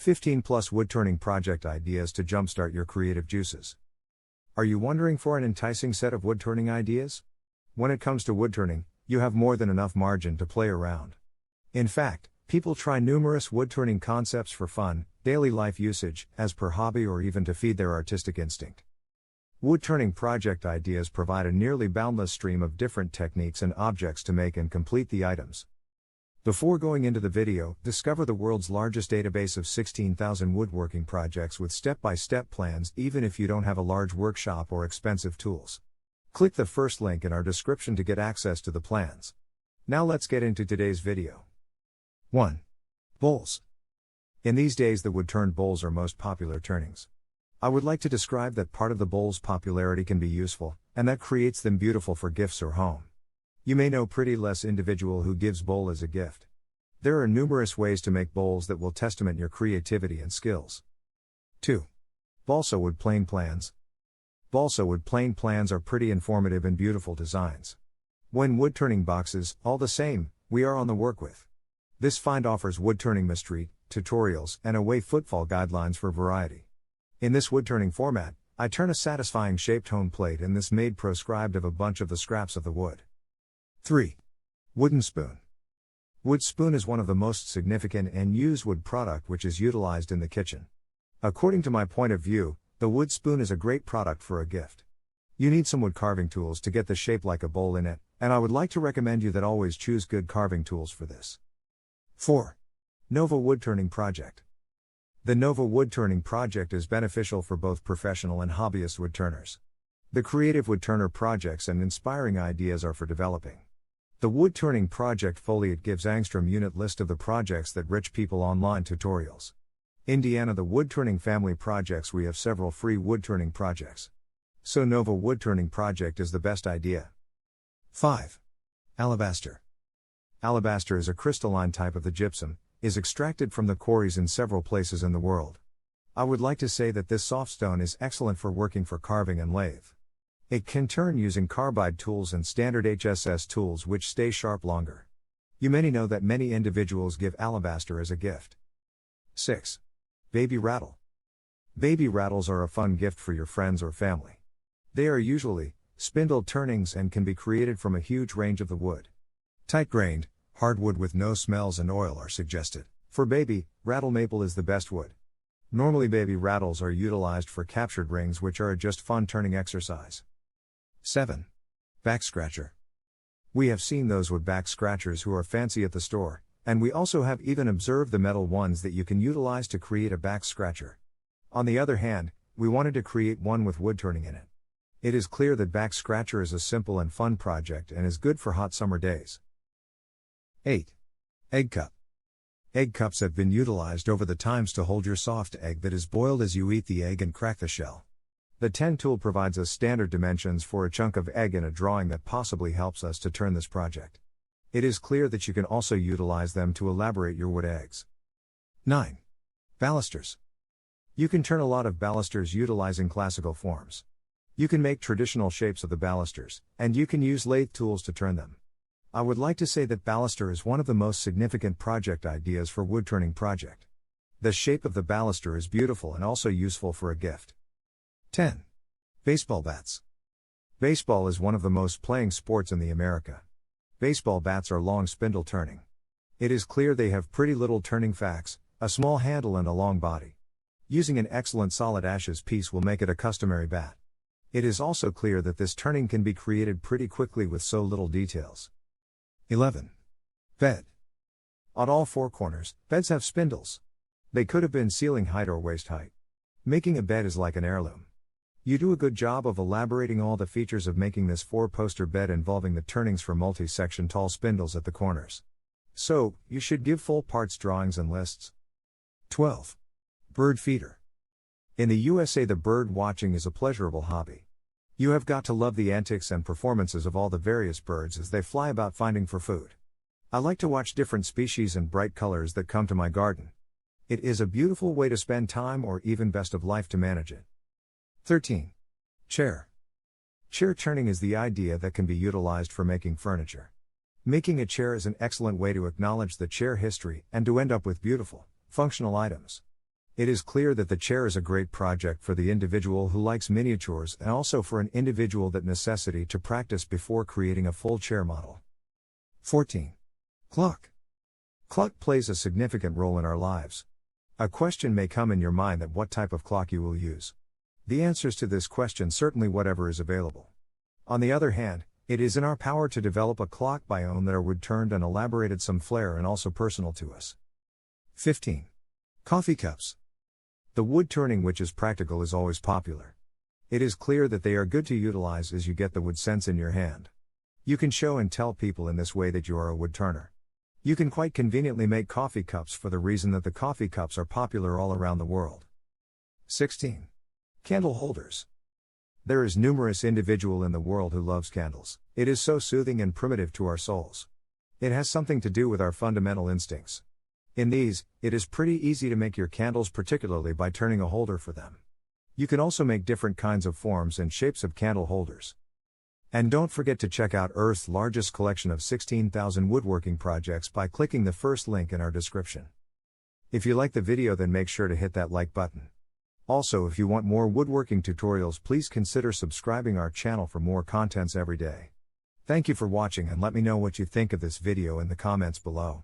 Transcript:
15 plus woodturning project ideas to jumpstart your creative juices. Are you wondering for an enticing set of woodturning ideas? When it comes to woodturning, you have more than enough margin to play around. In fact, people try numerous woodturning concepts for fun, daily life usage, as per hobby, or even to feed their artistic instinct. Woodturning project ideas provide a nearly boundless stream of different techniques and objects to make and complete the items. Before going into the video, discover the world's largest database of 16,000 woodworking projects with step-by-step plans, even if you don't have a large workshop or expensive tools. Click the first link in our description to get access to the plans. Now let's get into today's video. 1. Bowls. In these days, the wood-turned bowls are most popular turnings. I would like to describe that part of the bowl's popularity can be useful, and that creates them beautiful for gifts or home. You may know pretty less individual who gives bowl as a gift. There are numerous ways to make bowls that will testament your creativity and skills. 2. Balsa wood plane plans. Balsa wood plane plans are pretty informative and beautiful designs. When wood turning boxes, all the same, we are on the work with. This find offers wood turning mystery, tutorials, and away footfall guidelines for variety. In this wood turning format, I turn a satisfying shaped home plate, and this made proscribed of a bunch of the scraps of the wood. 3. Wooden spoon. Wood spoon is one of the most significant and used wood product which is utilized in the kitchen. According to my point of view, the wood spoon is a great product for a gift. You need some wood carving tools to get the shape like a bowl in it, and I would like to recommend you that always choose good carving tools for this. 4. Nova Woodturning Project. The Nova Woodturning Project is beneficial for both professional and hobbyist woodturners. The creative woodturner projects and inspiring ideas are for developing. The Woodturning Project Foliate gives Angstrom unit list of the projects that rich people online tutorials. Indiana the Woodturning Family Projects, we have several free woodturning projects. So Nova Woodturning Project is the best idea. 5. Alabaster. Alabaster is a crystalline type of the gypsum, is extracted from the quarries in several places in the world. I would like to say that this soft stone is excellent for working for carving and lathe. It can turn using carbide tools and standard HSS tools which stay sharp longer. You may know that many individuals give alabaster as a gift. 6. Baby rattle. Baby rattles are a fun gift for your friends or family. They are usually spindle turnings and can be created from a huge range of the wood. Tight-grained, hardwood with no smells and oil are suggested. For baby, rattle maple is the best wood. Normally baby rattles are utilized for captured rings which are just fun turning exercise. 7. Back scratcher. We have seen those wood back scratchers who are fancy at the store, and we also have even observed the metal ones that you can utilize to create a back scratcher. On the other hand, we wanted to create one with wood turning in it. It is clear that back scratcher is a simple and fun project and is good for hot summer days. 8. Egg cup. Egg cups have been utilized over the times to hold your soft egg that is boiled as you eat the egg and crack the shell. The 10 tool provides us standard dimensions for a chunk of egg in a drawing that possibly helps us to turn this project. It is clear that you can also utilize them to elaborate your wood eggs. 9. Balusters. You can turn a lot of balusters utilizing classical forms. You can make traditional shapes of the balusters, and you can use lathe tools to turn them. I would like to say that baluster is one of the most significant project ideas for woodturning project. The shape of the baluster is beautiful and also useful for a gift. 10. Baseball bats. Baseball is one of the most playing sports in the America. Baseball bats are long spindle turning. It is clear they have pretty little turning facts, a small handle and a long body. Using an excellent solid ashes piece will make it a customary bat. It is also clear that this turning can be created pretty quickly with so little details. 11. Bed. On all four corners, beds have spindles. They could have been ceiling height or waist height. Making a bed is like an heirloom. You do a good job of elaborating all the features of making this 4-poster bed involving the turnings for multi-section tall spindles at the corners. So, you should give full parts drawings and lists. 12. Bird feeder. In the USA, the bird watching is a pleasurable hobby. You have got to love the antics and performances of all the various birds as they fly about finding for food. I like to watch different species and bright colors that come to my garden. It is a beautiful way to spend time, or even best of life to manage it. 13. Chair. Chair turning is the idea that can be utilized for making furniture. Making a chair is an excellent way to acknowledge the chair history and to end up with beautiful, functional items. It is clear that the chair is a great project for the individual who likes miniatures and also for an individual that necessity to practice before creating a full chair model. 14. Clock. Clock plays a significant role in our lives. A question may come in your mind that what type of clock you will use. The answers to this question certainly whatever is available. On the other hand, it is in our power to develop a clock by own that are wood-turned and elaborated some flair and also personal to us. 15. Coffee cups. The wood turning which is practical is always popular. It is clear that they are good to utilize as you get the wood sense in your hand. You can show and tell people in this way that you are a wood turner. You can quite conveniently make coffee cups for the reason that the coffee cups are popular all around the world. 16. Candle holders. There is numerous individual in the world who loves candles. It is so soothing and primitive to our souls. It has something to do with our fundamental instincts. In these, it is pretty easy to make your candles, particularly by turning a holder for them. You can also make different kinds of forms and shapes of candle holders. And don't forget to check out Earth's largest collection of 16,000 woodworking projects by clicking the first link in our description. If you like the video, then make sure to hit that like button. Also, if you want more woodworking tutorials, please consider subscribing our channel for more contents every day. Thank you for watching, and let me know what you think of this video in the comments below.